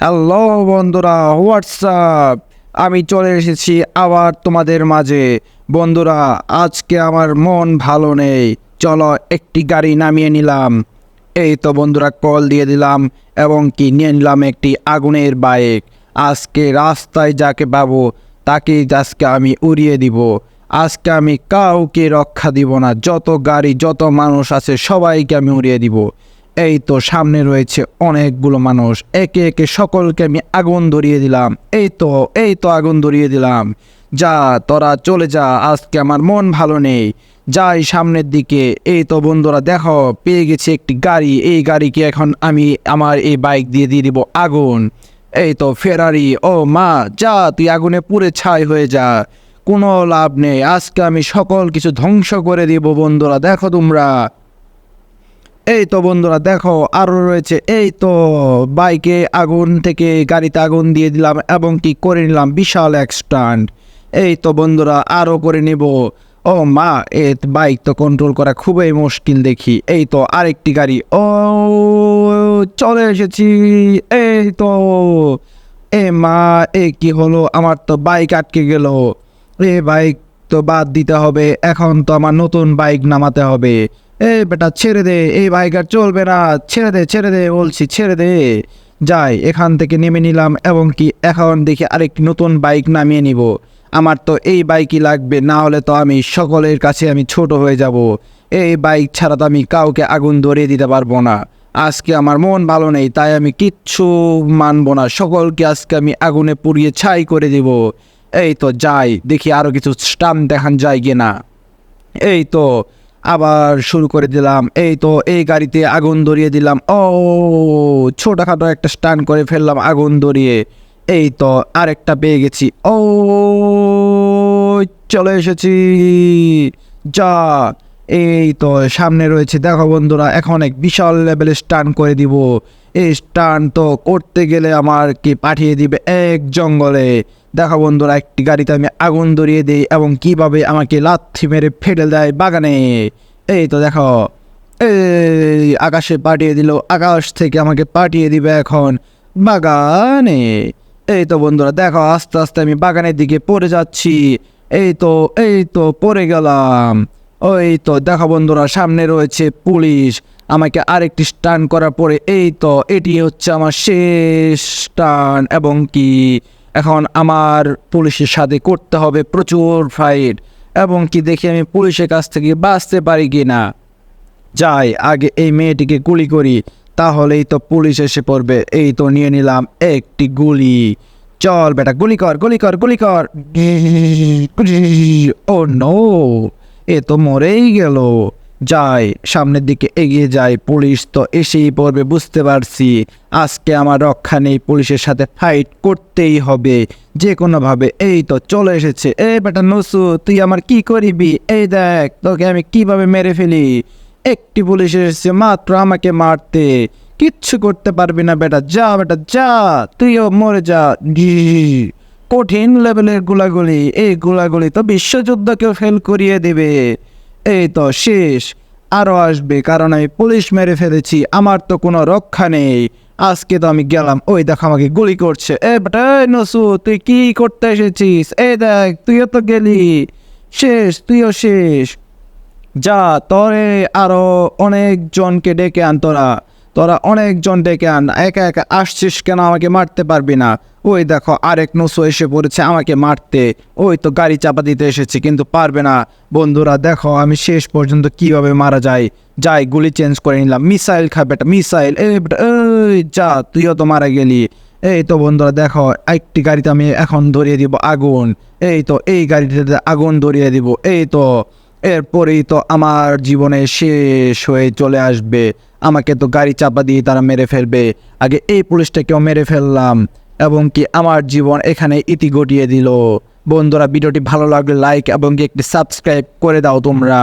Hello বন্ধুরা, WhatsApp. আমি চলে এসেছি আবার তোমাদের মাঝে। বন্ধুরা, আজকে আমার মন ভালো নেই, চলো একটি গাড়ি নামিয়ে নিলাম। এই তো বন্ধুরা, কল দিয়ে দিলাম এবং কি নিয়ে নিলাম একটি আগুনের বাইক। আজকে রাস্তায় যাকে পাবো তাকে আজকে আমি উড়িয়ে দিব। আজকে আমি কাউকে রক্ষা দিব না, যত গাড়ি যত মানুষ আছে সবাইকে আমি উড়িয়ে দিব। এই তো সামনে রয়েছে অনেকগুলো মানুষ, একে একে সকলকে আমি আগুন ধরিয়ে দিলাম। এই তো আগুন ধরিয়ে দিলাম। যা তোরা চলে যা, আজকে আমার মন ভালো নেই। যাই সামনের দিকে। এই তো বন্ধুরা দেখো, পেয়ে গেছি একটি গাড়ি। এই গাড়িকে এখন আমি আমার এই বাইক দিয়ে দিব আগুন। এই তো ফেরারি। ও মা, যা তুই আগুনে পুড়ে ছাই হয়ে যা, কোনো লাভ নেই। আজকে আমি সকল কিছু ধ্বংস করে দিব। বন্ধুরা দেখো তোমরা, এই তো বন্ধুরা দেখো আরও রয়েছে। এই তো বাইকে আগুন থেকে গাড়িতে আগুন দিয়ে দিলাম এবং কি করে নিলাম বিশাল এক স্টান্ট। এই তো বন্ধুরা আরও করে নেব। ও মা, বাইক তো কন্ট্রোল করা খুবই মুশকিল দেখি। এই তো আরেকটি গাড়ি। ও চলে এসেছি। এই তো এ মা, কি হলো, আমার তো বাইক আটকে গেল। বাইক তো বাদ দিতে হবে, এখন তো আমার নতুন বাইক নামাতে হবে। বেটা ছেড়ে দে, এই বাইক আর চলবে না। ছেড়ে দে বলছি, ছেড়ে দে। যাই, এখান থেকে নেমে নিলাম এবং কি এখন দেখি আরেকটি নতুন বাইক নামিয়ে নিব। আমার তো এই বাইকই লাগবে, না হলে তো আমি সকলের কাছে আমি ছোট হয়ে যাব। এই বাইক ছাড়া তো আমি কাউকে আগুন ধরিয়ে দিতে পারবো না। আজকে আমার মন ভালো নেই, তাই আমি কিচ্ছু মানবো না, সকলকে আজকে আমি আগুনে পুড়িয়ে ছাই করে দিব। এই তো যাই, দেখি আরও কিছু স্টাম্প দেখান যায় কিনা। এই তো আবার শুরু করে দিলাম। এই তো এই গাড়িতে আগুন ধরিয়ে দিলাম। ও ছোটখাটো একটা স্টান করে ফেললাম আগুন ধরিয়ে। এই তো আরেকটা পেয়ে গেছি। ও চলে এসেছি। যা, এই তো সামনে রয়েছে দেখো বন্ধুরা, এখন এক বিশাল লেভেলের স্টান করে দিব। এই স্টান তো করতে গেলে আমার কি পাঠিয়ে দিবে এক জঙ্গলে। দেখো বন্ধুরা, একটি গাড়িতে আমি আগুন ধরিয়ে দিই এবং কিভাবে আমাকে লাথি মেরে ফেলে দেয় বাগানে। এই তো দেখো, এই আকাশে পাঠিয়ে দিল, আকাশ থেকে আমাকে পাঠিয়ে দিবে এখন বাগানে। এই তো বন্ধুরা দেখো, আস্তে আস্তে আমি বাগানের দিকে পড়ে যাচ্ছি। এই তো পড়ে গেলাম। ওই তো দেখো বন্ধুরা, সামনে রয়েছে পুলিশ। আমাকে আরেকটি স্টান করার পরে এই তো এটি হচ্ছে আমার শেষ স্টান এবং কি এখন আমার পুলিশের সাথে করতে হবে প্রচুর ফাইট এবং কি দেখি আমি পুলিশের কাছ থেকে বাঁচতে পারি কি না। যাই, আগে এই মেয়েটিকে গুলি করি, তাহলেই তো পুলিশ এসে পড়বে। এই তো নিয়ে নিলাম একটি গুলি। চল বেটা, গুলি কর গুলি কর গুলি কর। ও নো, এ তো মরেই গেল। যাই, সামনের দিকে এগিয়ে যাই, পুলিশ তো এসেই পড়বে বুঝতে পারছি। আজকে আমার রক্ষা নেই, পুলিশের সাথে ফাইট করতেই হবে যে কোনোভাবে। এই তো চলে এসেছে। বেটা নসু, তুই আমার কি করিবি? এই দেখ তোকে আমি কিভাবে মেরে ফেলি। একটি পুলিশ এসেছে মাত্র আমাকে মারতে, কিচ্ছু করতে পারবি না বেটা। যা বেটা যা, তুইও মরে যা। কঠিন লেভেলের গোলাগুলি, এই গোলাগুলি তো বিশ্বযুদ্ধকেও ফেল করিয়ে দেবে। এই তো শেষ, আরও আসবে, কারণ আমি পুলিশ মেরে ফেলেছি, আমার তো কোনো রক্ষা নেই। আজকে তো আমি গেলাম। ওই দেখো আমাকে গুলি করছে। বেটা নসু, তুই কি করতে এসেছিস? এই দেখ তুইও তো গেলি, শেষ, তুইও শেষ। যা, তোরে আরো অনেকজনকে ডেকে আন। তোরা অনেকজন ডেকে আন, একা একা আসছিস কেন? আমাকে মারতে পারবি না। ওই দেখো আরেক নসু এসে পড়েছে আমাকে মারতে। ওই তো গাড়ি চাপা দিতে এসেছে কিন্তু পারবে না। বন্ধুরা দেখো আমি শেষ পর্যন্ত কিভাবে মারা যায়। যাই, গুলি চেঞ্জ করে নিলাম। মিসাইল খা বেটা, মিসাইল। যা, তুইও তো মারা গেলি। এই তো বন্ধুরা দেখো, একটি গাড়িতে আমি এখন ধরিয়ে দিব আগুন। এই তো এই গাড়িটাতে আগুন ধরিয়ে দিব। এই তো এরপরেই তো আমার জীবনে শেষ হয়ে চলে আসবে। আমাকে তো গাড়ি চাপা দিয়ে তারা মেরে ফেলবে। আগে এই পুলিশটাকেও মেরে ফেললাম এবং কি আমার জীবন এখানে ইতি ঘটিয়ে দিল। বন্ধুরা, ভিডিওটি ভালো লাগলে লাইক এবং একটি সাবস্ক্রাইব করে দাও তোমরা।